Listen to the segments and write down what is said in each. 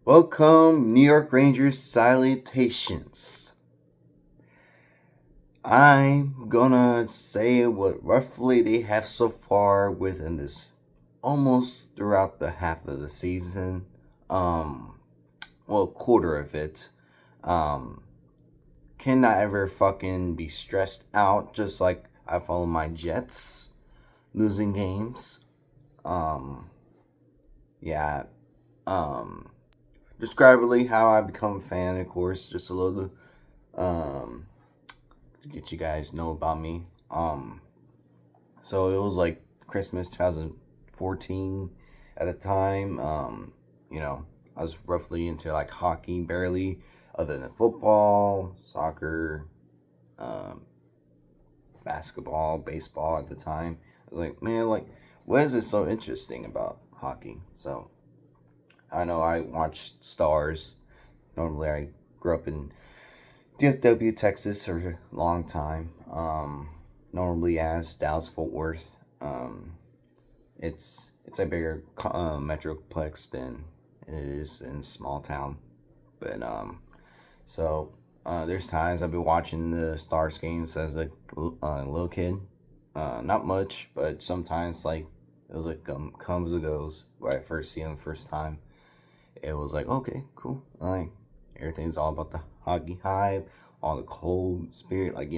Welcome, New York Rangers salutations. I'm gonna say what roughly they have so far within this almost throughout the half of the season. Um, quarter of it. Um, Cannot ever fucking be stressed out, just like I follow my Jets losing games. Um, yeah. Um, Describably how I become a fan, of course, just a little um to get you guys know about me. So it was like Christmas 2014 at the time. I was roughly into like hockey barely, other than football, soccer, um, basketball, baseball at the time. I was like, man, like, what is it so interesting about hockey? So I know I watched Stars. Normally, I grew up in DFW, Texas, for a long time. Normally as Dallas Fort Worth. It's a bigger metroplex than it is in a small town. But there's times I've been watching the Stars games as a little kid. Not much, but sometimes like it was like comes and goes. When I first see them first time, it was like okay, cool. Like everything's all about the hockey hype, all the cold spirit, like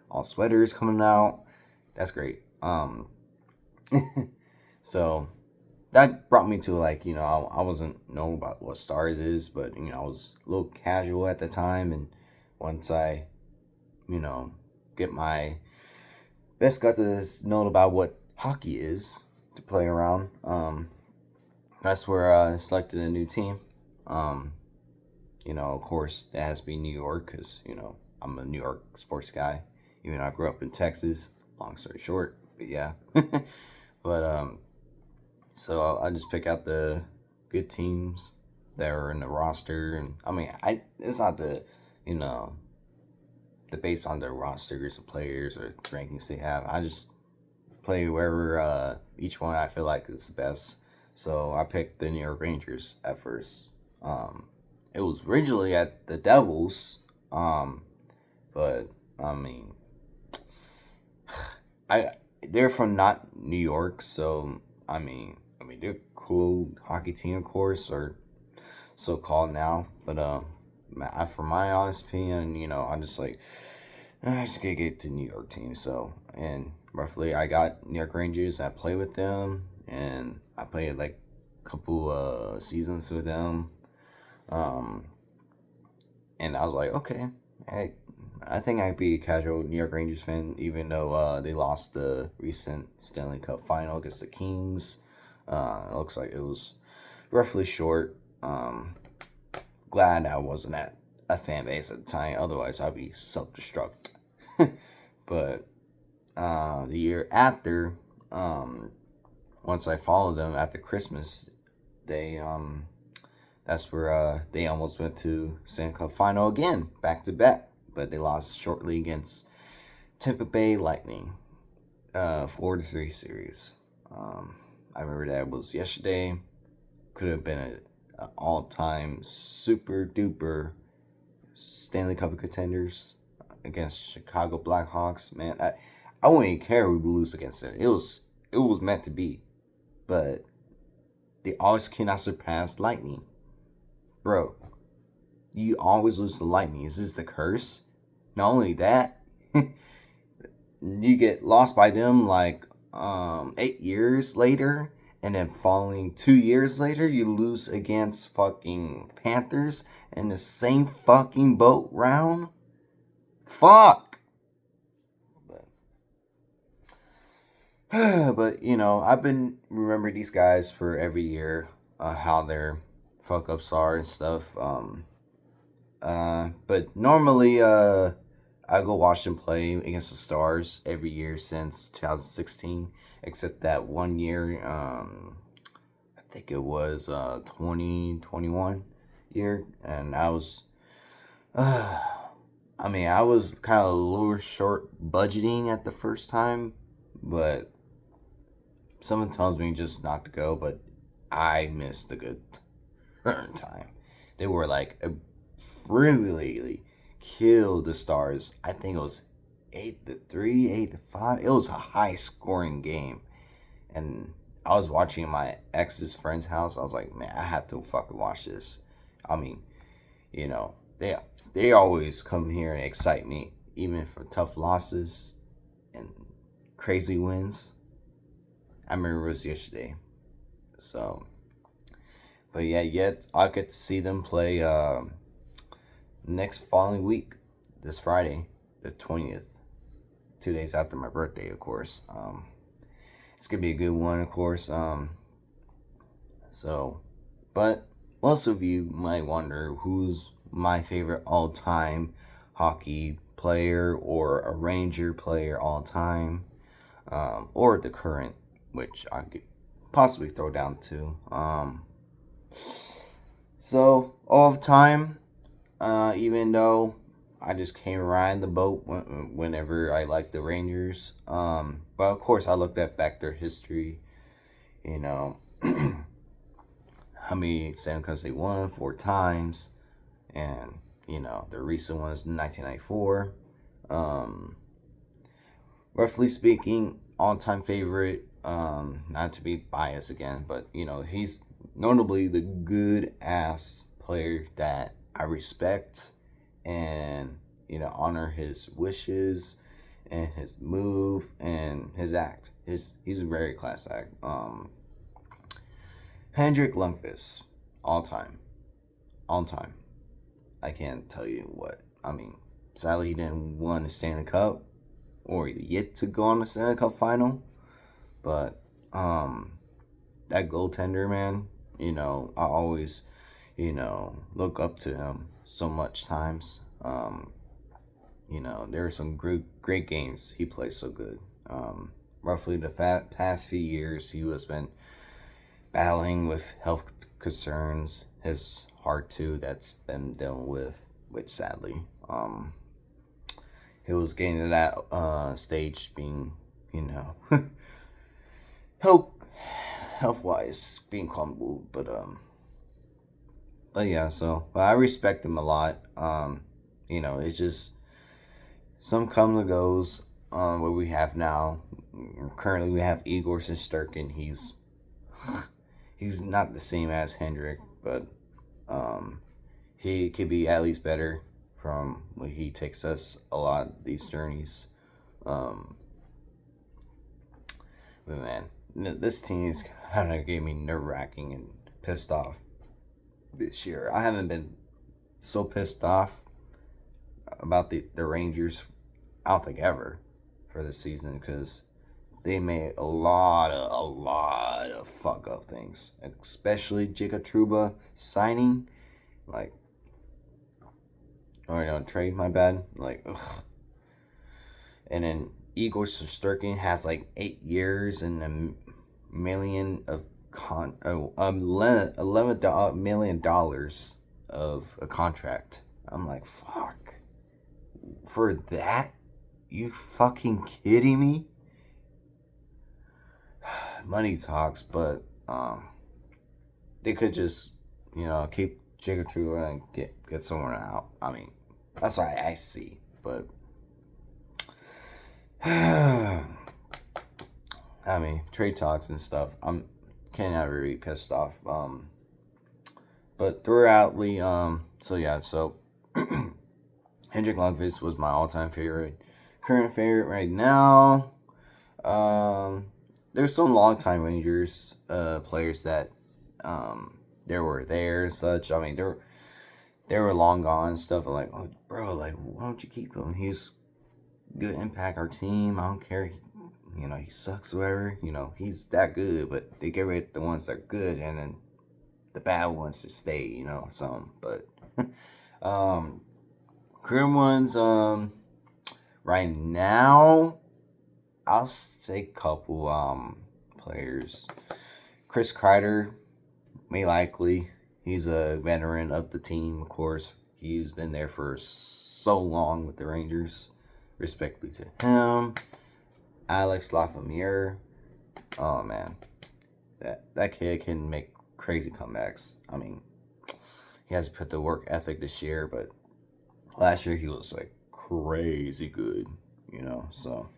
all sweaters coming out. That's great. So that brought me to like I wasn't know about what Stars is, but I was a little casual at the time, and once I you know get my best got to know about what hockey is to play around. That's where I selected a new team. Um, of course, that has to be New York because I'm a New York sports guy. Even though I grew up in Texas. Long story short, but yeah. But so I just pick out the good teams that are in the roster, and I mean, I it's not you know the based on the rosters of players or rankings they have. I just play wherever each one I feel like is the best. So I picked the New York Rangers at first. Um, it was originally at the Devils, but I mean, I they're from not New York, so I mean they're cool hockey team, of course, or so called now. But for my honest opinion, I just like I just gotta get to New York team. So and roughly, I got New York Rangers. I play with them, and I played like a couple seasons with them. Um, and I was like, okay, I think I'd be a casual New York Rangers fan, even though they lost the recent Stanley Cup final against the Kings. It looks like it was roughly short. Glad I wasn't at a fan base at the time, otherwise I'd be self destruct. But the year after, once I followed them after Christmas, they that's where they almost went to Stanley Cup final again, back to back, but they lost shortly against Tampa Bay Lightning, 4-3 series. I remember that was yesterday. Could have been an all-time super duper Stanley Cup contenders against Chicago Blackhawks. Man, I wouldn't even care if we lose against it. It was meant to be, but they always cannot surpass Lightning, bro. You always lose to Lightning. Is this the curse? Not only that, you get lost by them like 8 years later, and then following 2 years later, you lose against fucking Panthers in the same fucking boat round. Fuck. But I've been remembering these guys for every year, how their fuck ups are and stuff. But normally, I go watch them play against the Stars every year since 2016, except that one year. I think it was 2021 year, and I was. I was kind of a little short budgeting at the first time, but someone tells me just not to go, but I missed a good turn time. they were like really killed the Stars. I think it was 8-3, 8-5. It was a high scoring game, and I was watching my ex's friend's house. I was like, man, I had to fucking watch this. I mean, you know, they always come here and excite me, even for tough losses and crazy wins. I remember it was yesterday. So, but yeah, yet I get to see them play next following week, this Friday, the 20th, 2 days after my birthday, of course. It's gonna be a good one, of course. So, but most of you might wonder who's my favorite all-time hockey player or a Ranger player all time, or the current, which I could possibly throw down too. So all of time, even though I just came riding the boat whenever I liked the Rangers. But of course, I looked at back their history. You know, how many Stanley Cups they won 4 times, and you know the recent ones, 1994. Roughly speaking, all-time favorite. Not to be biased again, but you know he's notably the good ass player that I respect and you know honor his wishes and his move and his act. He's a very class act. Hendrik Lundqvist, all time, all time. I can't tell you what. I mean, sadly he didn't win the Stanley Cup or yet to go on the Stanley Cup final, but that goaltender, man, you know, I always, you know, look up to him so much times. You know, there are some great games he plays so good. Roughly the past few years, he has been battling with health concerns. His heart too, that's been dealing with, which sadly, he was getting to that stage, being, you know, health wise being comfortable, but yeah. So, but I respect him a lot. You know, it's just some comes and goes. What we have now, currently we have Igor Shesterkin. He's not the same as Hendrik, but he could be at least better from when he takes us a lot these journeys. But man, this team is kind of gave me nerve wracking and pissed off this year. I haven't been so pissed off about the Rangers, I don't think ever, for this season, because they made a lot of fuck up things, especially Jacob Trouba signing, like, or no, trade, my bad, like, ugh. And then Igor Shesterkin has like 8 years and $11 million of a contract. I'm like, fuck, for that? You fucking kidding me? Money talks, but they could just, you know, keep Jacob Trouba and get someone out. I mean, that's what I see, but I mean, trade talks and stuff. I'm can't ever be pissed off. But throughoutly, so yeah, so Hendrik Lundqvist was my all-time favorite. Current favorite right now, there's some long-time Rangers players that they were there and such. I mean, they were long gone and stuff. I'm like, oh, bro, like, why don't you keep him? He's good impact our team. I don't care. You know, he sucks, whatever. You know, he's that good, but they get rid of the ones that are good, and then the bad ones to stay. You know, some. But career ones, right now, I'll say a couple players. Chris Kreider, may likely. He's a veteran of the team, of course. He's been there for so long with the Rangers. Respectfully to him. Alex Lafreniere. Oh man. That kid can make crazy comebacks. I mean, he has put the work ethic this year, but last year he was like crazy good, you know. So,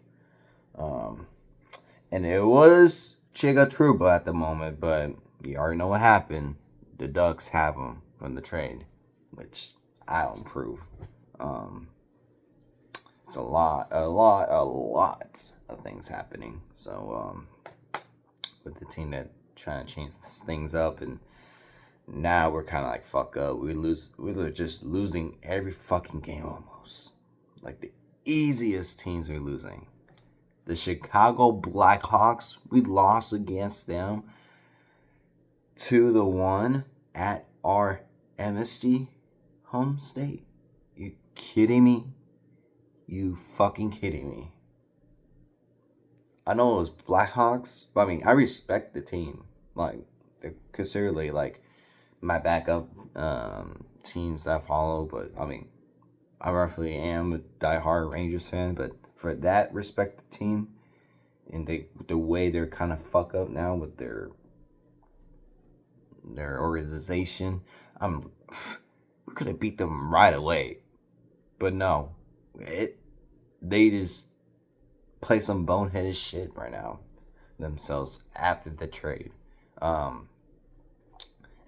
and it was Chiga Truba at the moment, but you already know what happened. The Ducks have him from the trade, which I don't approve. It's a lot of things happening. So, with the team that trying to change things up, and now we're kind of like fuck up. We're just losing every fucking game almost. Like the easiest teams we're losing. The Chicago Blackhawks, we lost against them 2-1 at our MSG home state. You kidding me? You fucking kidding me? I know it was Blackhawks, but I mean, I respect the team. Like, they're considerably like my backup teams that I follow, but I mean, I roughly am a diehard Rangers fan, but for that respect the team and the way they're kind of fuck up now with their organization, we could have beat them right away, but no, they just play some boneheaded shit right now themselves after the trade. And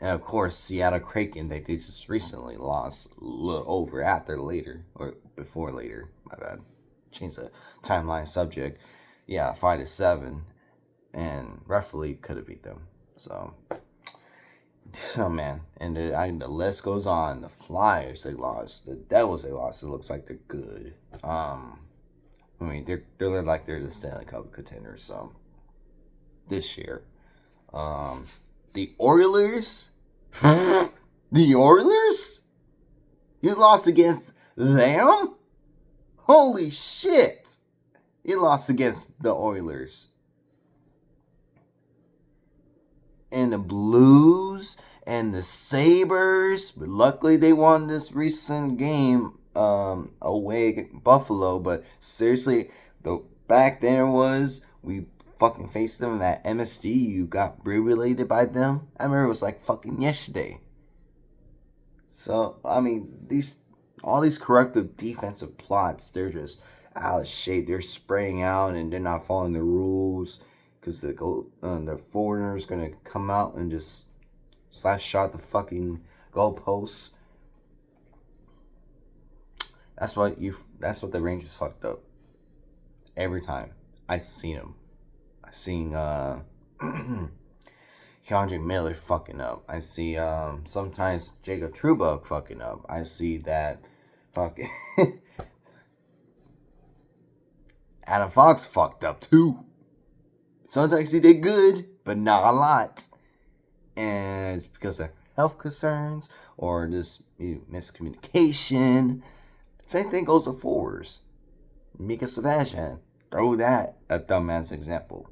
of course, Seattle Kraken, they just recently lost a little over after later, or before later, my bad. Change the timeline subject. Yeah, 5-7. And roughly could have beat them. So, oh man. And the list goes on. The Flyers, they lost. The Devils, they lost. It looks like they're good. I mean, they're like they're the Stanley Cup contenders, so this year. The Oilers? The Oilers? You lost against them? Holy shit! You lost against the Oilers. And the Blues and the Sabres. But luckily they won this recent game away at Buffalo. But seriously, back there was we fucking faced them at MSG. You got related by them. I remember it was like fucking yesterday. So I mean, all these corrective defensive plots, they're just out of shape. They're spraying out and they're not following the rules because the foreigner's gonna come out and just slash shot the fucking goalposts. That's what the Rangers fucked up every time. I seen them. I seen Keandre Miller fucking up. I see sometimes Jacob Trouba fucking up. I see that fucking Adam Fox fucked up too. Sometimes he did good, but not a lot. And it's because of health concerns or just miscommunication. Same thing goes with forwards. Mika Sebastian. Throw that a dumbass example.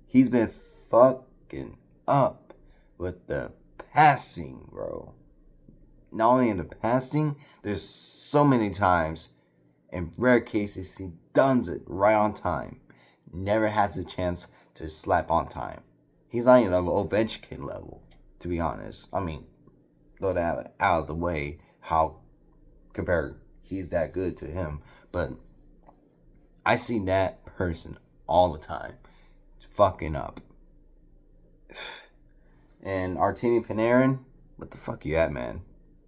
He's been fucking up with the passing, bro. Not only in the passing, there's so many times, in rare cases, he does it right on time. Never has a chance to slap on time. He's not even of Ovechkin level, to be honest. I mean, throw that out of the way, how compared he's that good to him. But I see that person all the time fucking up. And Artemi Panarin, what the fuck you at, man?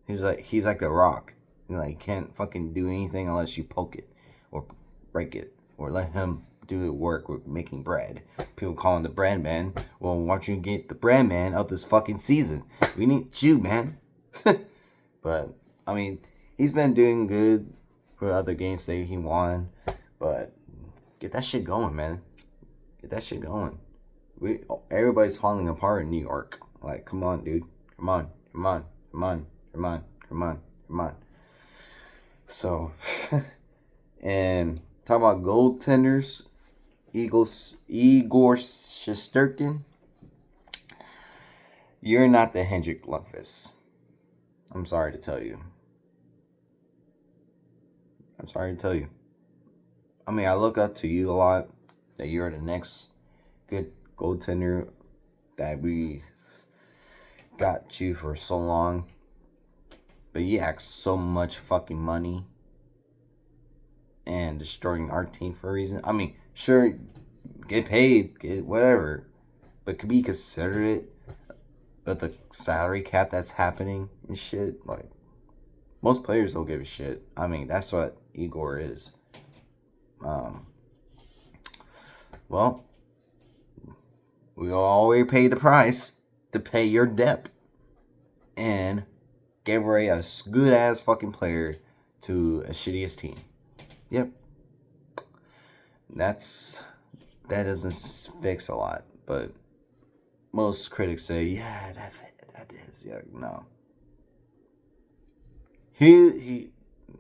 He's like a rock. He can't fucking do anything unless you poke it or break it or let him do the work with making bread. People call him the bread man. Well, why don't you get the bread man of this fucking season? We need you, man. But I mean, he's been doing good for other games that he won. But get that shit going, man. Get that shit going. Everybody's falling apart in New York. Like, come on, dude. Come on. So, and talk about goaltenders. Igor Shesterkin. You're not the Hendrik Lundqvist. I'm sorry to tell you. I mean, I look up to you a lot. That you're the next good goaltender that we got you for so long. But you ask so much fucking money and destroying our team for a reason. I mean, sure, get paid, get whatever, but could be considerate. But the salary cap that's happening and shit, like, most players don't give a shit. I mean, that's what Igor is. Well, we always pay the price to pay your debt and give away a good ass fucking player to a shittiest team. Yep. That doesn't fix a lot, but most critics say, yeah, that is, yeah, no. He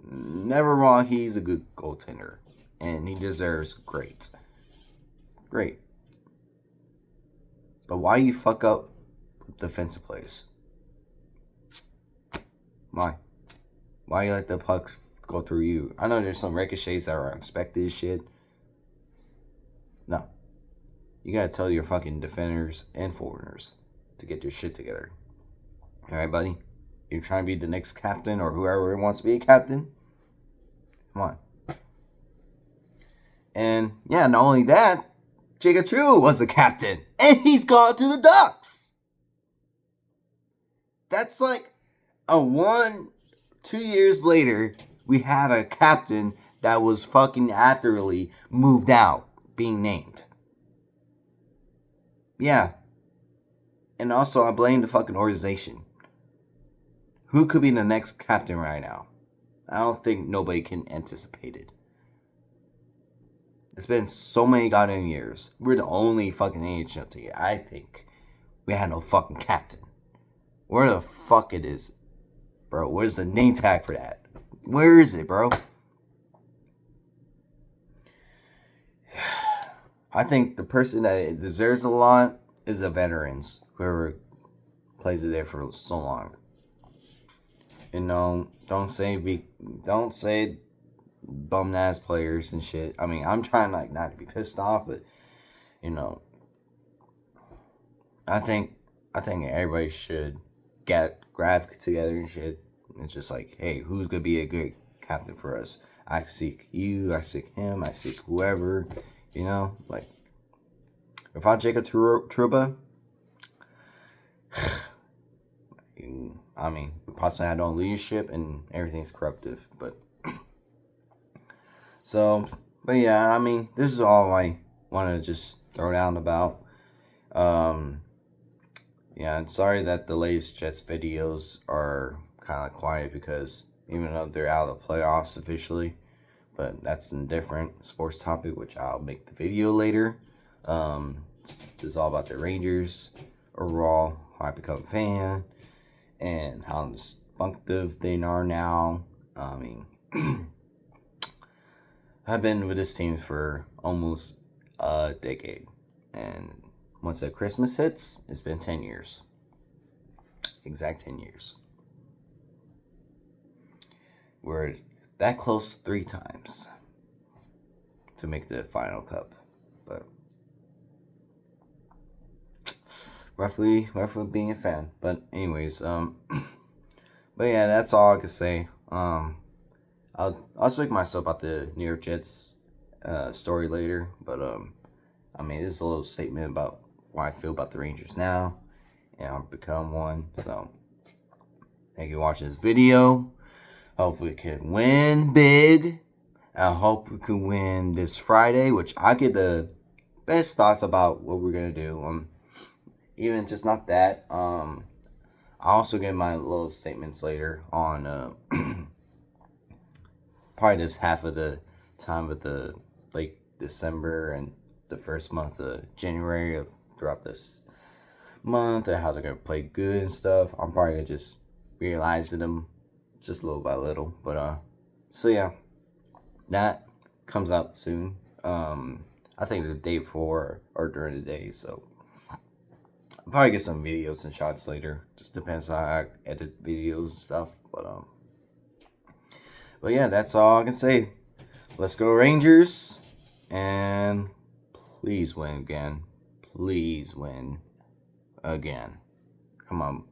never wrong. He's a good goaltender, and he deserves great. But why you fuck up defensive plays? Why? Why you let the pucks go through you? I know there's some ricochets that are unexpected shit. No. You gotta tell your fucking defenders and forwarders to get their shit together. Alright, buddy? You're trying to be the next captain or whoever wants to be a captain? Come on. And yeah, not only that, Jacob True was a captain. And he's gone to the Ducks. That's like a 2 years later, we have a captain that was fucking accurately moved out, being named. Yeah. And also, I blame the fucking organization. Who could be the next captain right now? I don't think nobody can anticipate it. It's been so many goddamn years. We're the only fucking AHL team, I think. We had no fucking captain. Where the fuck it is? Bro, where's the name tag for that? Where is it, bro? I think the person that deserves a lot is the veterans. Whoever plays it there for so long. You know, don't say bum ass players and shit. I mean, I'm trying like not to be pissed off, but you know, I think everybody should grab together and shit. It's just like, hey, who's gonna be a good captain for us? I seek you, I seek him, I seek whoever. You know, like if I'm Jacob Trouba, I mean, possibly had no leadership and everything's corruptive, but but yeah, I mean, this is all I want to just throw down about. Yeah, I'm sorry that the latest Jets videos are kind of quiet because even though they're out of the playoffs officially, but that's a different sports topic, which I'll make the video later. It's all about the Rangers overall, how I become a fan, and how dysfunctive they are now. I mean, I've been with this team for almost a decade, and once that Christmas hits, it's been 10 years. Exact 10 years. We're that close 3 times to make the final cup, but roughly being a fan. But anyways, but yeah, that's all I can say. I'll speak myself about the New York Jets story later, but I mean, this is a little statement about why I feel about the Rangers now, and I've become one. So thank you for watching this video. Hopefully we can win big. I hope we can win this Friday, which I get the best thoughts about what we're gonna do. Even just not that. I also get my little statements later on probably this half of the time of the late December and the first month of January of throughout this month and how they're gonna play good and stuff. I'm probably gonna just realizing them just little by little. But so yeah, that comes out soon. I think the day before or during the day, so I'll probably get some videos and shots later. Just depends on how I edit videos and stuff. But yeah, that's all I can say. Let's go Rangers, and please win again. Please win again. Come on.